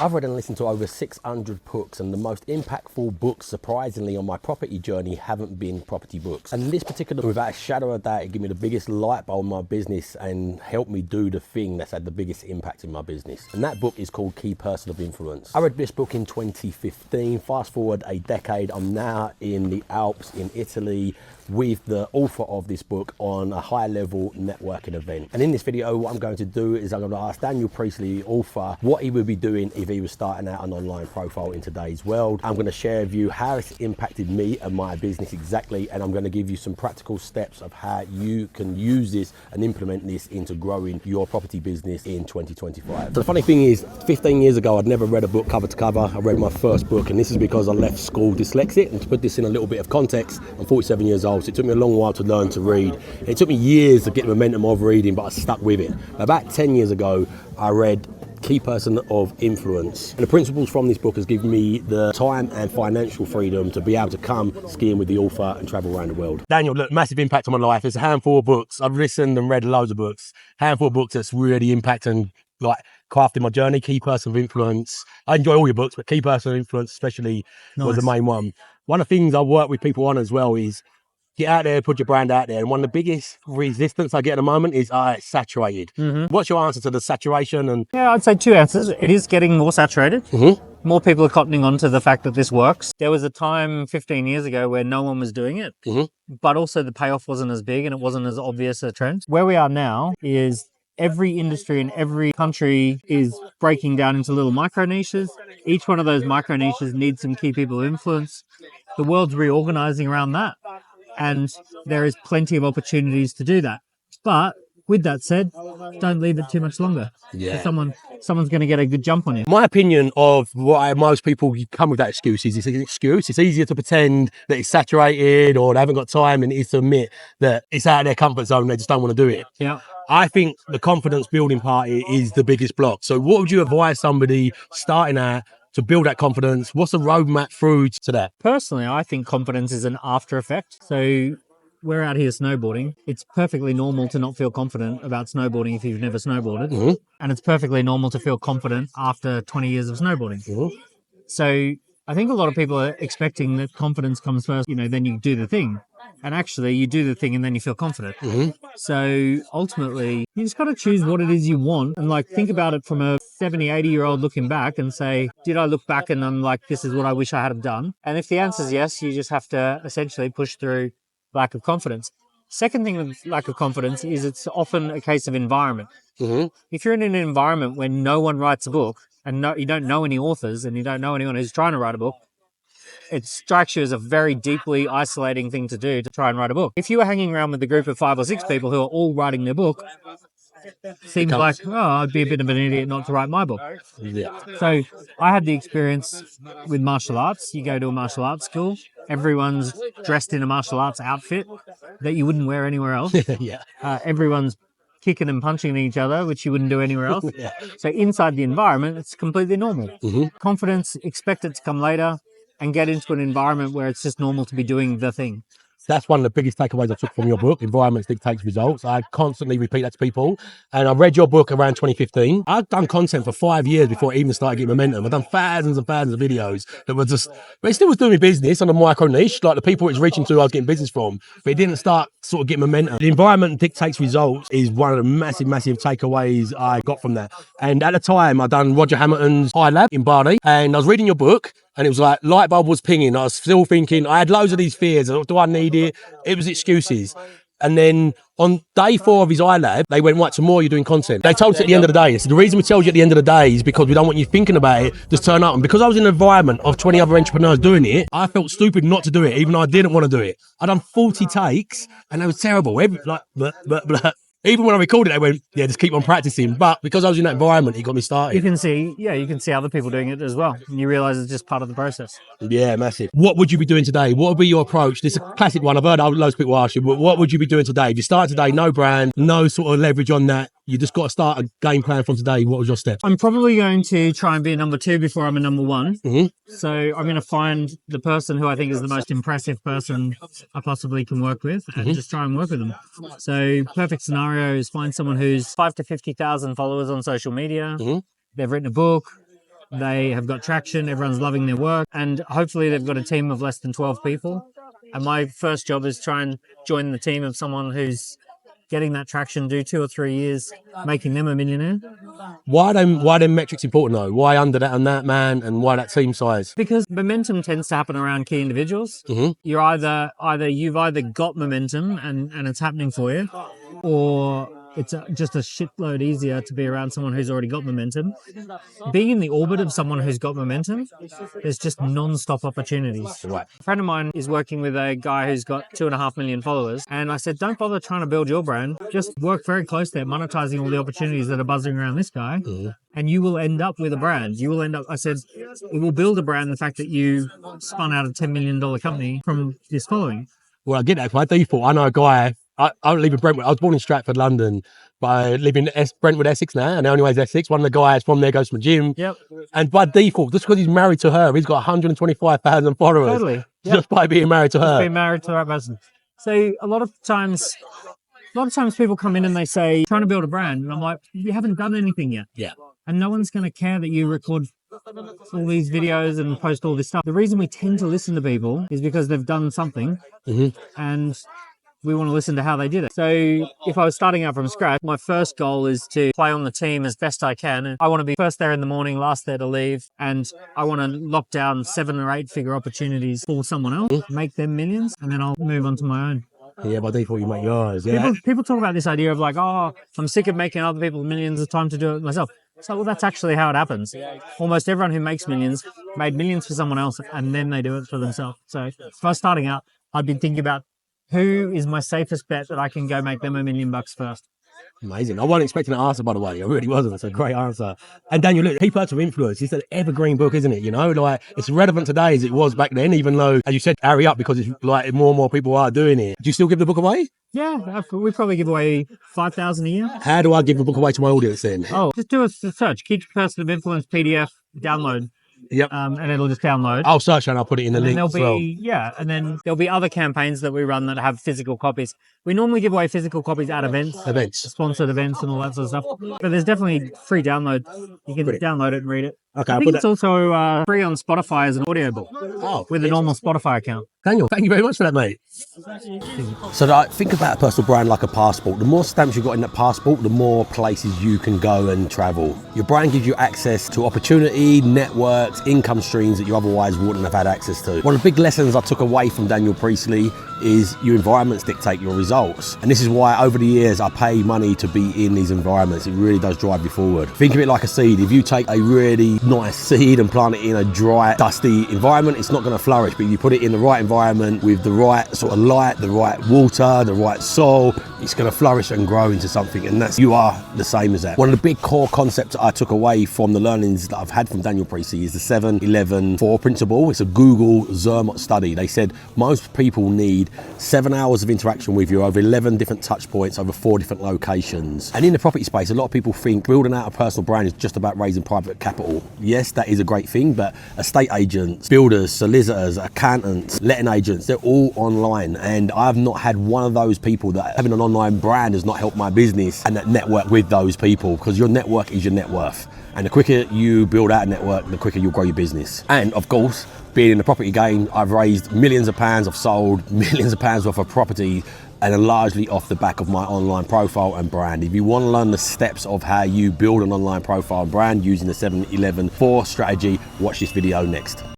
I've read and listened to over 600 books, and the most impactful books, surprisingly, on my property journey haven't been property books. And this particular, without a shadow of a doubt, it gave me the biggest light bulb in my business and helped me do the thing that's had the biggest impact in my business. And that book is called Key Person of Influence. I read this book in 2015. Fast forward a decade, I'm now in the Alps in Italy with the author of this book on a high-level networking event. And in this video, what I'm going to do is I'm going to ask Daniel Priestley, the author, what he would be doing if he was starting out an online profile in today's world. I'm going to share with you how it's impacted me and my business exactly, and I'm going to give you some practical steps of how you can use this and implement this into growing your property business in 2025. So the funny thing is, 15 years ago, I'd never read a book cover to cover. I read my first book, and this is because I left school dyslexic. And to put this in a little bit of context, I'm 47 years old. So it took me a long while to learn to read. It took me years to get the momentum of reading, but I stuck with it. About 10 years ago, I read Key Person of Influence. And the principles from this book has given me the time and financial freedom to be able to come skiing with the author and travel around the world. Daniel, look, massive impact on my life. There's a handful of books. I've listened and read loads of books. Handful of books that's really impacting, like, crafting my journey. Key Person of Influence. I enjoy all your books, but Key Person of Influence especially was the main one. One of the things I work with people on as well is get out there, put your brand out there. And one of the biggest resistance I get at the moment is it's saturated. What's your answer to the saturation? And yeah, I'd say two answers. It is getting more saturated. More people are cottoning on to the fact that this works. There was a time 15 years ago where no one was doing it, but also the payoff wasn't as big and it wasn't as obvious a trend. Where we are now is every industry in every country is breaking down into little micro niches. Each one of those micro niches needs some key people of influence. The world's reorganizing around that. And there is plenty of opportunities to do that. But with that said, don't leave it too much longer. yeah. Someone's going to get a good jump on you. My opinion of why most people come with that excuse is it's an excuse. It's easier to pretend that it's saturated or they haven't got time than it is to admit that it's out of their comfort zone. They just don't want to do it. Yeah. I think the confidence building part is the biggest block. So what would you advise somebody starting out to build that confidence? What's the roadmap through to that? Personally, I think confidence is an after effect. So we're out here snowboarding. It's perfectly normal to not feel confident about snowboarding if you've never snowboarded. And it's perfectly normal to feel confident after 20 years of snowboarding. So I think a lot of people are expecting that confidence comes first, then you do the thing. And actually, you do the thing and then you feel confident. So ultimately, you just got to choose what it is you want and think about it from a 70, 80-year-old looking back and say, did I look back and I'm like, this is what I wish I had done? And if the answer is yes, you just have to essentially push through lack of confidence. Second thing with lack of confidence is it's often a case of environment. If you're in an environment where no one writes a book and you don't know any authors and you don't know anyone who's trying to write a book, it strikes you as a very deeply isolating thing to do to try and write a book. If you were hanging around with a group of 5 or 6 people who are all writing their book, seems like, I'd be a bit of an idiot not to write my book. So I had the experience with martial arts. You go to a martial arts school, everyone's dressed in a martial arts outfit that you wouldn't wear anywhere else. Everyone's kicking and punching each other, which you wouldn't do anywhere else. So inside the environment, it's completely normal. Confidence, expect it to come later, and get into an environment where it's just normal to be doing the thing. That's one of the biggest takeaways I took from your book, Environments Dictates Results. I constantly repeat that to people. And I read your book around 2015. I've done content for 5 years before I even started getting momentum. I've done thousands and thousands of videos that were just, but it still was doing my business on a micro niche, like the people it was reaching to I was getting business from, but it didn't start sort of getting momentum. The environment dictates results is one of the massive takeaways I got from that. And at the time, I'd done Roger Hamilton's iLab in Bali, and I was reading your book, and it was like light bulb was pinging. I was still thinking, I had loads of these fears. Do I need it? It was excuses. And then on day 4 of his iLab, they went, right, tomorrow you're doing content. They told us at the end of the day. So the reason we tell you at the end of the day is because we don't want you thinking about it, just turn up. And because I was in an environment of 20 other entrepreneurs doing it, I felt stupid not to do it, even though I didn't want to do it. I'd done 40 takes and they were terrible. Even when I recorded it, they went, yeah, just keep on practicing. But because I was in that environment, it got me started. You can see other people doing it as well. And you realize it's just part of the process. Yeah, massive. What would you be doing today? What would be your approach? This is a classic one. I've heard loads of people ask you, but what would you be doing today? If you start today, no brand, no sort of leverage on that, you just got to start a game plan from today. What was your step? I'm probably going to try and be a number 2 before I'm a number 1. So I'm going to find the person who I think is the most impressive person I possibly can work with and just try and work with them. So perfect scenario is find someone who's 5 to 50,000 followers on social media. They've written a book. They have got traction. Everyone's loving their work. And hopefully they've got a team of less than 12 people. And my first job is try and join the team of someone who's getting that traction, do 2 or 3 years, making them a millionaire. Why them metrics important though? Why under that and that man, and why that team size? Because momentum tends to happen around key individuals. You're you've either got momentum and it's happening for you, or it's just a shitload easier to be around someone who's already got momentum. Being in the orbit of someone who's got momentum, there's just non-stop opportunities. Right. A friend of mine is working with a guy who's got 2.5 million followers. And I said, don't bother trying to build your brand. Just work very close there, monetizing all the opportunities that are buzzing around this guy. And you will end up with a brand. You will end up, I said, it will build a brand, the fact that you spun out a $10 million company from this following. Well, I get that. By default, I know a guy. I live in Brentwood. I was born in Stratford, London, but I live in Brentwood, Essex now, and the only way is Essex. One of the guys from there goes to the gym. Yep. And by default, just because he's married to her, he's got 125,000 followers. Totally. Yep. Just by being married to her. Being married to the right person. So a lot of times people come in and they say, trying to build a brand. And I'm like, you haven't done anything yet. Yeah. And no one's going to care that you record all these videos and post all this stuff. The reason we tend to listen to people is because they've done something. And we want to listen to how they did it. So if I was starting out from scratch, my first goal is to play on the team as best I can. I want to be first there in the morning, last there to leave. And I want to lock down 7 or 8 figure opportunities for someone else, make them millions, and then I'll move on to my own. Yeah, by default, you make yours. Yeah. People talk about this idea of like, oh, I'm sick of making other people millions. It's time to do it myself. So, well, that's actually how it happens. Almost everyone who makes millions made millions for someone else, and then they do it for themselves. So if I was starting out, I'd be thinking about who is my safest bet that I can go make them $1 million first. Amazing. I wasn't expecting an answer, by the way. I really wasn't. It's a great answer. And Daniel, look, People to Influence, it's an evergreen book, isn't it? You know, like it's relevant today as it was back then, even though, as you said, hurry up because it's like more and more people are doing it. Do you still give the book away? Yeah, we probably give away 5,000 a year. How do I give the book away to my audience then? Oh, just do a search. Key Person of Influence PDF, download. Yep. And it'll just download. I'll search and I'll put it in the link as well. Yeah, and then there'll be other campaigns that we run that have physical copies. We normally give away physical copies at events, sponsored events and all that sort of stuff. But there's definitely free download. You can download it and read it. Okay, I think it's also free on Spotify as an audiobook with a normal Spotify account. Daniel, thank you very much for that, mate. So think about a personal brand like a passport. The more stamps you've got in that passport, the more places you can go and travel. Your brand gives you access to opportunity, networks, income streams that you otherwise wouldn't have had access to. One of the big lessons I took away from Daniel Priestley is your environments dictate your results. And this is why over the years I pay money to be in these environments. It really does drive you forward. Think of it like a seed. If you take a really nice seed and plant it in a dry, dusty environment, it's not going to flourish. But if you put it in the right environment with the right sort of light, the right water, the right soil, it's going to flourish and grow into something. And you are the same as that. One of the big core concepts I took away from the learnings that I've had from Daniel Priestley is the 7-11-4 principle. It's a Google Zermatt study. They said most people need 7 hours of interaction with you over 11 different touch points over 4 different locations. And in the property space, a lot of people think building out a personal brand is just about raising private capital. Yes, that is a great thing, but estate agents, builders, solicitors, accountants, letting agents, they're all online. And I've not had one of those people that having an online brand has not helped my business and that network with those people, because your network is your net worth. And the quicker you build out a network, the quicker you'll grow your business. And of course, being in the property game, I've raised millions of pounds, I've sold millions of pounds worth of property, and largely off the back of my online profile and brand. If you want to learn the steps of how you build an online profile and brand using the 7-11-4 strategy, watch this video next.